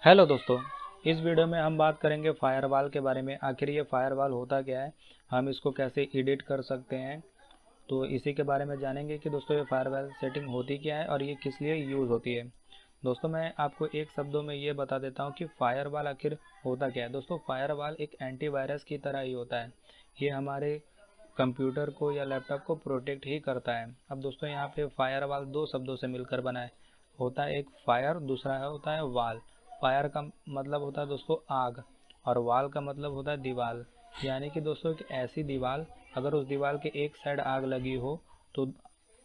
Hello दोस्तों। इस video में हम बात करेंगे फायरवॉल के बारे में। आखिर ये फायरवॉल होता क्या है, हम इसको कैसे एडिट कर सकते हैं, तो इसी के बारे में जानेंगे कि दोस्तों ये फायरवॉल सेटिंग होती क्या है और ये किस लिए यूज़ होती है। दोस्तों मैं आपको एक शब्दों में ये बता देता हूँ कि फायरवॉल आखिर होता क्या है। दोस्तों फायरवॉल एक एंटीवायरस की तरह ही होता है। ये हमारे कंप्यूटर को या लैपटॉप को प्रोटेक्ट ही करता है। अब दोस्तों यहाँ पे फायरवॉल दो शब्दों से मिलकर बना है। होता है एक फायर, दूसरा होता है वाल। फायर का मतलब होता है दोस्तों आग, और वाल का मतलब होता है दीवार। यानी कि दोस्तों एक ऐसी दीवार, अगर उस दीवार के एक साइड आग लगी हो तो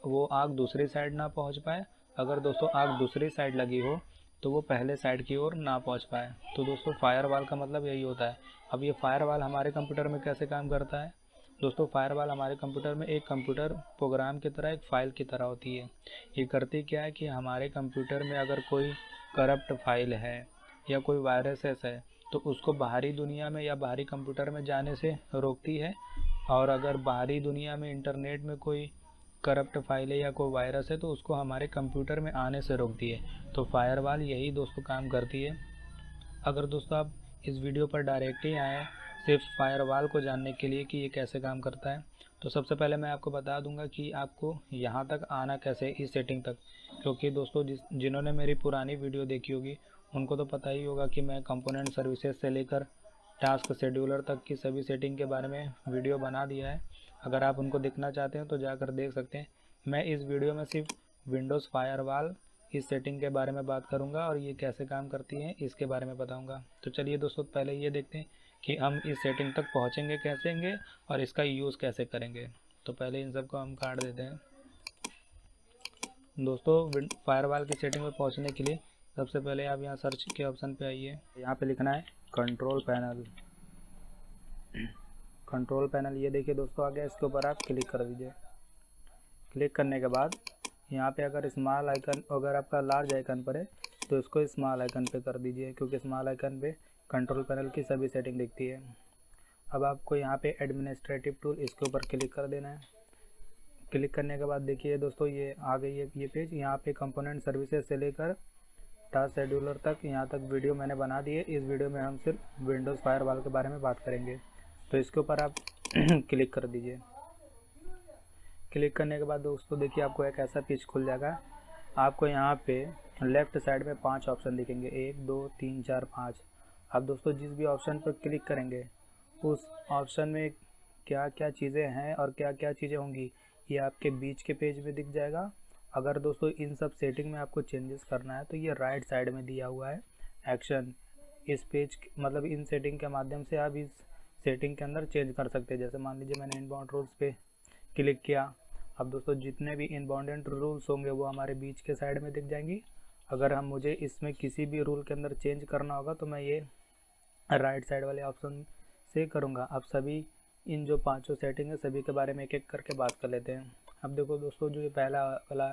वो आग दूसरी साइड ना पहुंच पाए। अगर दोस्तों आग दूसरी साइड लगी हो तो वो पहले साइड की ओर ना पहुंच पाए। तो दोस्तों फायरवॉल का मतलब यही होता है। अब ये फायरवॉल हमारे कंप्यूटर में कैसे काम करता है। दोस्तों फायरवॉल हमारे कंप्यूटर में एक कंप्यूटर प्रोग्राम की तरह, एक फ़ाइल की तरह होती है। ये करती क्या है कि हमारे कंप्यूटर में अगर कोई करप्ट फाइल है या कोई वायरसेस है तो उसको बाहरी दुनिया में या बाहरी कंप्यूटर में जाने से रोकती है। और अगर बाहरी दुनिया में इंटरनेट में कोई करप्ट फाइल है या कोई वायरस है तो उसको हमारे कंप्यूटर में आने से रोकती है। तो फायरवॉल यही दोस्तों काम करती है। अगर दोस्तों आप इस वीडियो पर डायरेक्ट ही आएँ सिर्फ फायरवॉल को जानने के लिए कि ये कैसे काम करता है, तो सबसे पहले मैं आपको बता दूंगा कि आपको यहाँ तक आना कैसे है, इस सेटिंग तक। क्योंकि दोस्तों जिन्होंने मेरी पुरानी वीडियो देखी होगी उनको तो पता ही होगा कि मैं कंपोनेंट सर्विसेज से लेकर टास्क शेड्यूलर तक की सभी सेटिंग के बारे में वीडियो बना दिया है। अगर आप उनको देखना चाहते हैं तो जाकर देख सकते हैं। मैं इस वीडियो में सिर्फ विंडोज़ फायरवॉल इस सेटिंग के बारे में बात करूंगा और ये कैसे काम करती है इसके बारे में बताऊंगा। तो चलिए दोस्तों पहले ये देखते हैं कि हम इस सेटिंग तक पहुंचेंगे कैसे और इसका यूज़ कैसे करेंगे। तो पहले इन सब को हम काट देते हैं। दोस्तों फायरवॉल की सेटिंग में पहुंचने के लिए सबसे पहले आप यहाँ सर्च के ऑप्शन पे आइए। यहाँ पे लिखना है कंट्रोल पैनल। कंट्रोल पैनल ये देखिए दोस्तों आ गया। इसके ऊपर आप क्लिक कर दीजिए। क्लिक करने के बाद यहाँ पे अगर स्मॉल आइकन, अगर आपका लार्ज आइकन पर है तो इसको स्मॉल आइकन पे कर दीजिए, क्योंकि स्मॉल आइकन पे कंट्रोल पैनल की सभी सेटिंग दिखती है। अब आपको यहाँ पे एडमिनिस्ट्रेटिव टूल, इसके ऊपर क्लिक कर देना है। क्लिक करने के बाद देखिए दोस्तों ये आ गई है ये पेज। यहाँ पे कंपोनेंट सर्विसेज से लेकर टास्क शेड्यूलर तक, यहाँ तक वीडियो मैंने बना दी है। इस वीडियो में हम सिर्फ विंडोज़ फायरवॉल के बारे में बात करेंगे। तो इसके ऊपर आप क्लिक कर दीजिए। क्लिक करने के बाद दोस्तों देखिए आपको एक ऐसा पेज खुल जाएगा। आपको यहाँ पे लेफ़्ट साइड में 5 ऑप्शन दिखेंगे, 1 2 3 4 5। अब दोस्तों जिस भी ऑप्शन पर क्लिक करेंगे उस ऑप्शन में क्या क्या चीज़ें हैं और क्या क्या चीज़ें होंगी ये आपके बीच के पेज में दिख जाएगा। अगर दोस्तों इन सब सेटिंग में आपको चेंजेस करना है तो ये राइट साइड में दिया हुआ है एक्शन। इस पेज मतलब इन सेटिंग के माध्यम से आप इस सेटिंग के अंदर चेंज कर सकते हैं। जैसे मान लीजिए मैंने इनबाउंड रूल्स पे क्लिक किया। अब दोस्तों जितने भी इनबाउंडेंट रूल्स होंगे वो हमारे बीच के साइड में दिख जाएंगी। अगर हम मुझे इसमें किसी भी रूल के अंदर चेंज करना होगा तो मैं ये राइट साइड वाले ऑप्शन से करूँगा। अब सभी इन जो पांचों सेटिंग है सभी के बारे में एक एक करके बात कर लेते हैं। अब देखो दोस्तों जो ये पहला वाला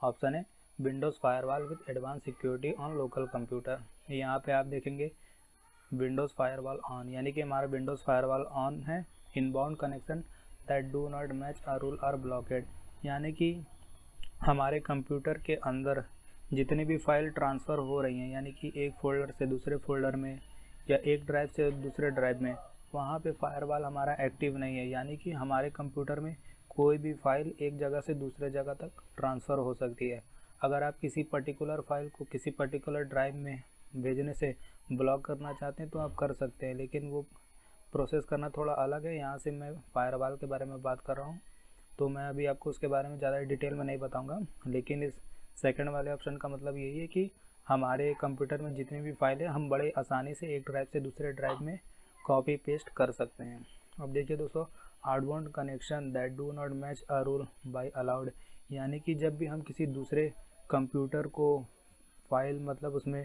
ऑप्शन है Windows firewall with advance security on local computer, यहाँ पे आप देखेंगे विंडोज़ फायरवॉल ऑन, यानी कि हमारा विंडोज़ फायरवॉल ऑन है। Inbound connection that do not match a rule are blocked, यानी कि हमारे कंप्यूटर के अंदर जितनी भी फाइल ट्रांसफ़र हो रही हैं, यानी कि एक फ़ोल्डर से दूसरे फ़ोल्डर में या एक ड्राइव से दूसरे ड्राइव में, वहाँ पे फायरवॉल हमारा एक्टिव नहीं है। यानी कि हमारे कंप्यूटर में कोई भी फाइल एक जगह से दूसरे जगह तक ट्रांसफ़र हो सकती है। अगर आप किसी पर्टिकुलर फाइल को किसी पर्टिकुलर ड्राइव में भेजने से ब्लॉक करना चाहते हैं तो आप कर सकते हैं, लेकिन वो प्रोसेस करना थोड़ा अलग है। यहाँ से मैं फायरवॉल के बारे में बात कर रहा हूँ तो मैं अभी आपको उसके बारे में ज़्यादा डिटेल में नहीं बताऊँगा। लेकिन इस सेकंड वाले ऑप्शन का मतलब यही है कि हमारे कंप्यूटर में जितनी भी फाइल है हम बड़े आसानी से एक ड्राइव से दूसरे ड्राइव में कॉपी पेस्ट कर सकते हैं। अब देखिए दोस्तों outbound connection that do not match a rule by allowed, यानी कि जब भी हम किसी दूसरे कंप्यूटर को फाइल मतलब उसमें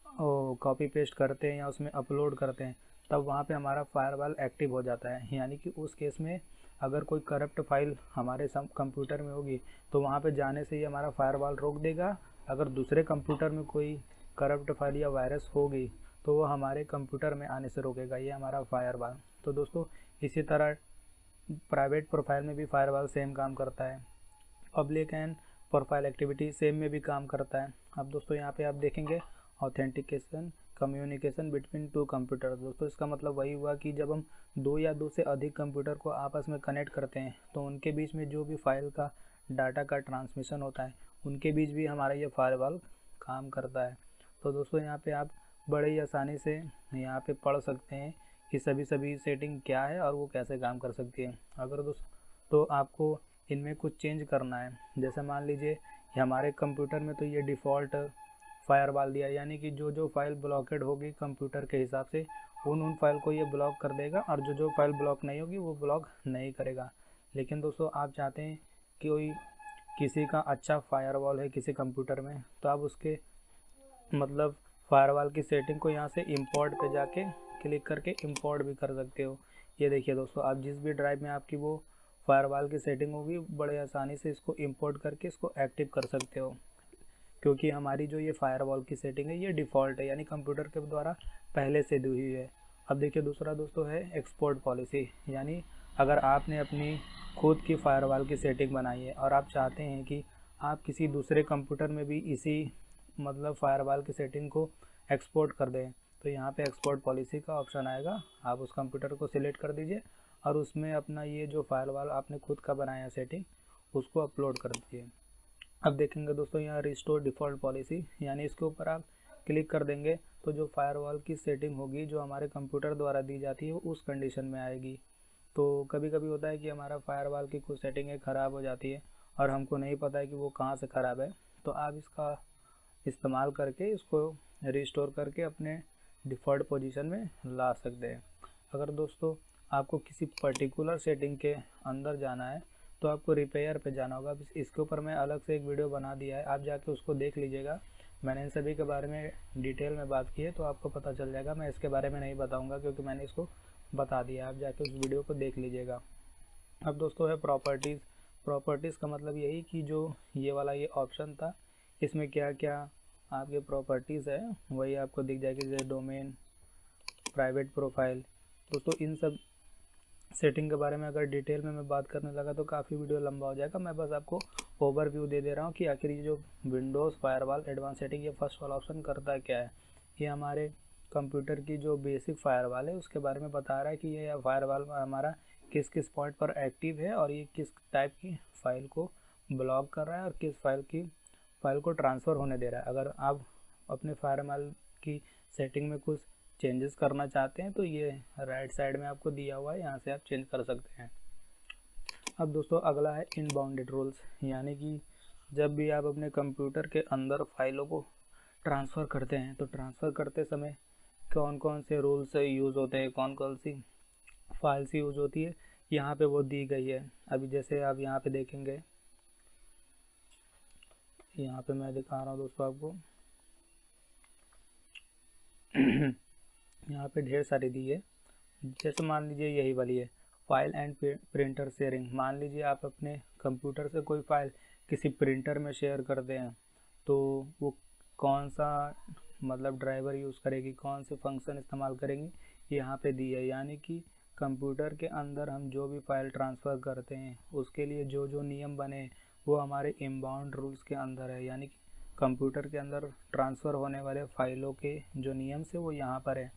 कॉपी पेस्ट करते हैं या उसमें अपलोड करते हैं तब वहाँ पे हमारा फायरवॉल एक्टिव हो जाता है। यानी कि उस केस में अगर कोई करप्ट फाइल हमारे कंप्यूटर में होगी तो वहाँ पे जाने से ही हमारा फायरवॉल रोक देगा। अगर दूसरे कंप्यूटर में कोई करप्ट फाइल या वायरस होगी तो वो हमारे कंप्यूटर में आने से रोकेगा, ये हमारा फायरवॉल। तो दोस्तों इसी तरह प्राइवेट प्रोफाइल में भी फायरवॉल सेम काम करता है। Public and profile activity same में भी काम करता है। अब दोस्तों यहाँ पे आप देखेंगे authentication communication between two computer. दोस्तों इसका मतलब वही हुआ कि जब हम दो या दो से अधिक कंप्यूटर को आपस में कनेक्ट करते हैं तो उनके बीच में जो भी फाइल का डाटा का ट्रांसमिशन होता है उनके बीच भी हमारा ये फायरवॉल काम करता है। तो दोस्तों यहाँ पे आप बड़े ही आसानी से यहाँ पे पढ़ सकते हैं कि सभी सेटिंग क्या है और वो कैसे काम कर सकती है। अगर तो आपको इनमें कुछ चेंज करना है, जैसे मान लीजिए हमारे कंप्यूटर में तो ये डिफ़ॉल्ट फायरवॉल दिया, यानी कि जो फाइल ब्लॉकेड होगी कंप्यूटर के हिसाब से उन फाइल को ये ब्लॉक कर देगा और जो फाइल ब्लॉक नहीं होगी वो ब्लॉक नहीं करेगा। लेकिन दोस्तों आप चाहते हैं कि कोई किसी का अच्छा फायरवॉल है किसी कंप्यूटर में, तो आप उसके मतलब फायरवॉल की सेटिंग को यहाँ से इंपोर्ट पे जाके क्लिक करके इंपोर्ट भी कर सकते हो। ये देखिए दोस्तों, आप जिस भी ड्राइव में आपकी वो फायरवॉल की सेटिंग होगी बड़े आसानी से इसको इंपोर्ट करके इसको एक्टिव कर सकते हो, क्योंकि हमारी जो ये फायरवॉल की सेटिंग है ये डिफ़ॉल्ट है, यानी कंप्यूटर के द्वारा पहले से दी हुई है। अब देखिए दूसरा दोस्तों है एक्सपोर्ट पॉलिसी, यानी अगर आपने अपनी खुद की फायरवॉल की सेटिंग बनाई है और आप चाहते हैं कि आप किसी दूसरे कंप्यूटर में भी इसी मतलब फायरवॉल की सेटिंग को एक्सपोर्ट कर दें, तो यहाँ पे एक्सपोर्ट पॉलिसी का ऑप्शन आएगा। आप उस कंप्यूटर को सिलेक्ट कर दीजिए और उसमें अपना ये जो फायरवॉल आपने खुद का बनाया सेटिंग उसको अपलोड कर दीजिए। अब देखेंगे दोस्तों यहाँ रिस्टोर डिफ़ॉल्ट पॉलिसी, यानी इसके ऊपर आप क्लिक कर देंगे तो जो फायरवॉल की सेटिंग होगी जो हमारे कंप्यूटर द्वारा दी जाती है वो उस कंडीशन में आएगी। तो कभी कभी होता है कि हमारा फायरवॉल की कुछ सेटिंगें ख़राब हो जाती है और हमको नहीं पता है कि वो कहाँ से ख़राब है, तो आप इसका इस्तेमाल करके इसको रिस्टोर करके अपने डिफ़ॉल्ट पोजीशन में ला सकते हैं। अगर दोस्तों आपको किसी पर्टिकुलर सेटिंग के अंदर जाना है तो आपको रिपेयर पे जाना होगा। इसके ऊपर मैं अलग से एक वीडियो बना दिया है, आप जाके उसको देख लीजिएगा। मैंने इन सभी के बारे में डिटेल में बात की है तो आपको पता चल जाएगा। मैं इसके बारे में नहीं बताऊंगा क्योंकि मैंने इसको बता दिया, आप जाके उस वीडियो को देख लीजिएगा। अब दोस्तों है प्रॉपर्टीज़। प्रॉपर्टीज़ का मतलब यही कि जो ये वाला ये ऑप्शन था इसमें क्या क्या आपके प्रॉपर्टीज़ है वही आपको दिख जाएगी, जैसे डोमेन, प्राइवेट प्रोफाइल। दोस्तों इन सब सेटिंग के बारे में अगर डिटेल में मैं बात करने लगा तो काफ़ी वीडियो लंबा हो जाएगा। मैं बस आपको ओवरव्यू दे रहा हूँ कि आखिर ये जो विंडोज़ फायरवॉल एडवांस सेटिंग ये फर्स्ट वाला ऑप्शन करता क्या है। ये हमारे कंप्यूटर की जो बेसिक फायरवॉल है उसके बारे में बता रहा है कि ये फायरवॉल हमारा किस किस पॉइंट पर एक्टिव है और ये किस टाइप की फ़ाइल को ब्लॉक कर रहा है और किस फाइल को ट्रांसफ़र होने दे रहा है। अगर आप अपने फायरवॉल की सेटिंग में कुछ चेंजेस करना चाहते हैं तो ये राइट साइड में आपको दिया हुआ है, यहाँ से आप चेंज कर सकते हैं। अब दोस्तों अगला है इनबाउंडेड रूल्स, यानी कि जब भी आप अपने कंप्यूटर के अंदर फाइलों को ट्रांसफ़र करते हैं तो ट्रांसफ़र करते समय कौन कौन से रूल्स यूज़ होते हैं, कौन कौन सी फाइल्स यूज़ होती है, यहाँ पे वो दी गई है। अभी जैसे आप यहाँ पे देखेंगे, यहाँ पे मैं दिखा रहा हूँ दोस्तों आपको यहाँ पे ढेर सारी दी है। जैसे मान लीजिए यही वाली है फाइल एंड प्रिंटर शेयरिंग। मान लीजिए आप अपने कंप्यूटर से कोई फाइल किसी प्रिंटर में शेयर करते हैं तो वो कौन सा मतलब ड्राइवर यूज़ करेगी, कौन से फंक्शन इस्तेमाल करेंगी, यहाँ पे दी है। यानी कि कंप्यूटर के अंदर हम जो भी फाइल ट्रांसफ़र करते हैं उसके लिए जो जो नियम बने वो हमारे इनबाउंड रूल्स के अंदर है। यानी कि कंप्यूटर के अंदर ट्रांसफ़र होने वाले फ़ाइलों के जो नियम से वो यहाँ पर है।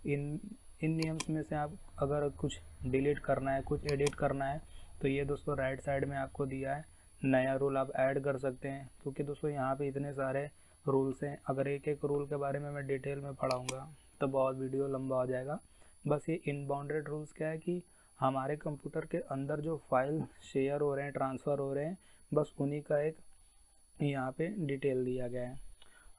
इन नियम्स में से आप अगर कुछ डिलीट करना है, कुछ एडिट करना है तो ये दोस्तों राइट साइड में आपको दिया है। नया रूल आप ऐड कर सकते हैं, क्योंकि दोस्तों यहाँ पे इतने सारे रूल्स हैं। अगर एक एक रूल के बारे में मैं डिटेल में पढ़ाऊँगा तो बहुत वीडियो लंबा हो जाएगा। बस ये इनबाउंडेड रूल्स क्या है कि हमारे कंप्यूटर के अंदर जो फाइल शेयर हो रहे हैं, ट्रांसफ़र हो रहे हैं, बस उन्हीं का एक यहाँ पे डिटेल दिया गया है।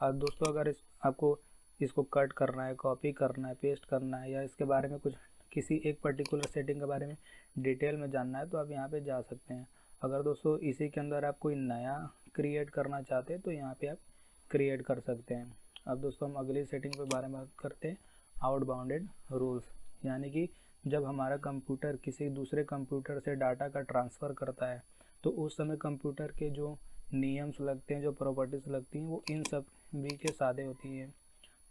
अब दोस्तों अगर आपको इसको कट करना है, कॉपी करना है, पेस्ट करना है या इसके बारे में कुछ किसी एक पर्टिकुलर सेटिंग के बारे में डिटेल में जानना है तो आप यहाँ पे जा सकते हैं। अगर दोस्तों इसी के अंदर आप कोई नया क्रिएट करना चाहते हैं तो यहाँ पे आप क्रिएट कर सकते हैं। अब दोस्तों हम अगली सेटिंग के बारे में बात करते हैं, आउटबाउंडेड रूल्स। यानी कि जब हमारा कंप्यूटर किसी दूसरे कंप्यूटर से डाटा का ट्रांसफ़र करता है तो उस समय कंप्यूटर के जो नियम्स लगते हैं, जो प्रॉपर्टीज़ लगती हैं, वो इन सब भी के सादे होती है।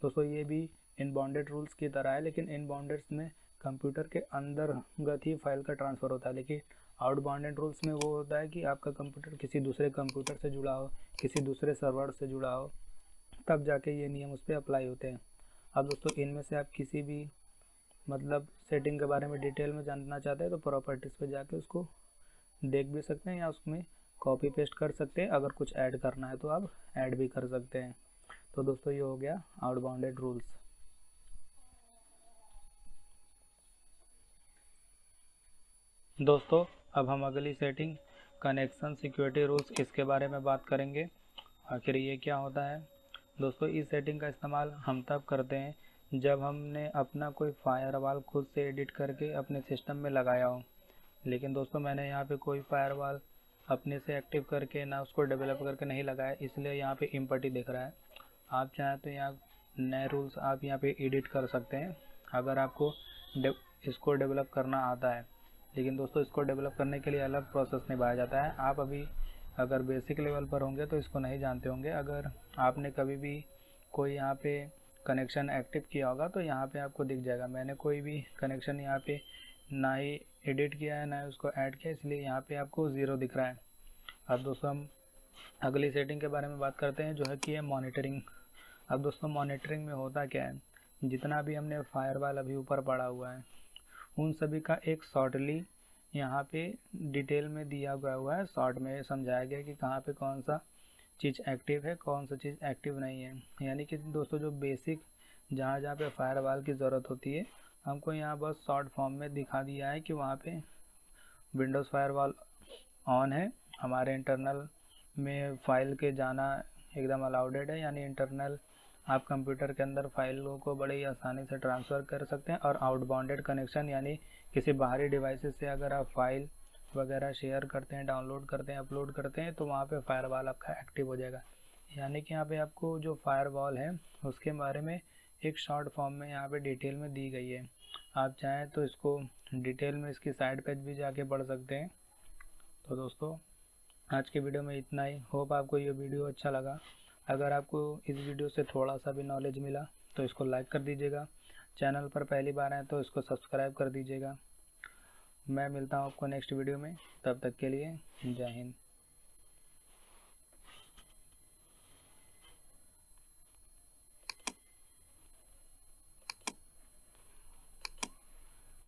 दोस्तों ये भी इनबाउंडेड रूल्स की तरह है, लेकिन इनबाउंडेड में कंप्यूटर के अंतर्गत ही फाइल का ट्रांसफ़र होता है, लेकिन आउटबाउंडेड रूल्स में वो होता है कि आपका कंप्यूटर किसी दूसरे कंप्यूटर से जुड़ा हो, किसी दूसरे सर्वर से जुड़ा हो, तब जाके ये नियम उस पर अप्लाई होते हैं। अब दोस्तों इनमें से आप किसी भी सेटिंग के बारे में डिटेल में जानना चाहते हैं तो प्रॉपर्टीज़ पे जाके उसको देख भी सकते हैं या उसमें कॉपी पेस्ट कर सकते हैं। अगर कुछ ऐड करना है तो आप ऐड भी कर सकते हैं। तो दोस्तों ये हो गया आउटबाउंडेड रूल्स। दोस्तों अब हम अगली सेटिंग कनेक्शन सिक्योरिटी रूल्स इसके बारे में बात करेंगे। आखिर ये क्या होता है। दोस्तों इस सेटिंग का इस्तेमाल हम तब करते हैं जब हमने अपना कोई फायरवॉल खुद से एडिट करके अपने सिस्टम में लगाया हो। लेकिन दोस्तों मैंने यहाँ पे कोई फायरवॉल अपने से एक्टिव करके ना उसको डेवलप करके नहीं लगाया, इसलिए यहाँ पे इम्पटी दिख रहा है। आप चाहें तो यहाँ नए रूल्स आप यहाँ पे एडिट कर सकते हैं अगर आपको इसको डेवलप करना आता है। लेकिन दोस्तों इसको डेवलप करने के लिए अलग प्रोसेस निभाया जाता है। आप अभी अगर बेसिक लेवल पर होंगे तो इसको नहीं जानते होंगे। अगर आपने कभी भी कोई यहाँ पे कनेक्शन एक्टिव किया होगा तो यहाँ पे आपको दिख जाएगा। मैंने कोई भी कनेक्शन यहाँ पे ना ही एडिट किया है ना ही उसको ऐड किया, इसलिए यहाँ पे आपको 0 दिख रहा है। अब दोस्तों हम अगली सेटिंग के बारे में बात करते हैं जो है कि है मॉनिटरिंग। अब दोस्तों मॉनिटरिंग में होता क्या है, जितना भी हमने फायरवॉल अभी ऊपर पड़ा हुआ है उन सभी का एक शॉर्टली यहाँ पे डिटेल में दिया गया हुआ है। शॉर्ट में समझाया गया कि कहाँ पे कौन सा चीज़ एक्टिव है कौन सा चीज़ एक्टिव नहीं है। यानी कि दोस्तों जो बेसिक जहाँ जहाँ पे फायरवॉल की ज़रूरत होती है हमको यहाँ बस शॉर्ट फॉर्म में दिखा दिया है कि वहाँ पे विंडोज़ फायरवॉल ऑन है। हमारे इंटरनल में फ़ाइल के जाना एकदम अलाउडेड है, यानी इंटरनल आप कंप्यूटर के अंदर फाइलों को बड़े ही आसानी से ट्रांसफ़र कर सकते हैं। और आउटबाउंडेड कनेक्शन यानी किसी बाहरी डिवाइसेस से अगर आप फाइल वगैरह शेयर करते हैं, डाउनलोड करते हैं, अपलोड करते हैं तो वहाँ पे फायरवॉल आपका एक्टिव हो जाएगा। यानी कि यहाँ पे आपको जो फायरवॉल है उसके बारे में एक शॉर्ट फॉर्म में यहाँ पे डिटेल में दी गई है। आप चाहें तो इसको डिटेल में इसकी साइड पेज भी जाके पढ़ सकते हैं। तो दोस्तों आज के वीडियो में इतना ही। होप आपको ये वीडियो अच्छा लगा। अगर आपको इस वीडियो से थोड़ा सा भी नॉलेज मिला तो इसको लाइक कर दीजिएगा। चैनल पर पहली बार आए तो इसको सब्सक्राइब कर दीजिएगा। मैं मिलता हूँ आपको नेक्स्ट वीडियो में, तब तक के लिए जय हिंद।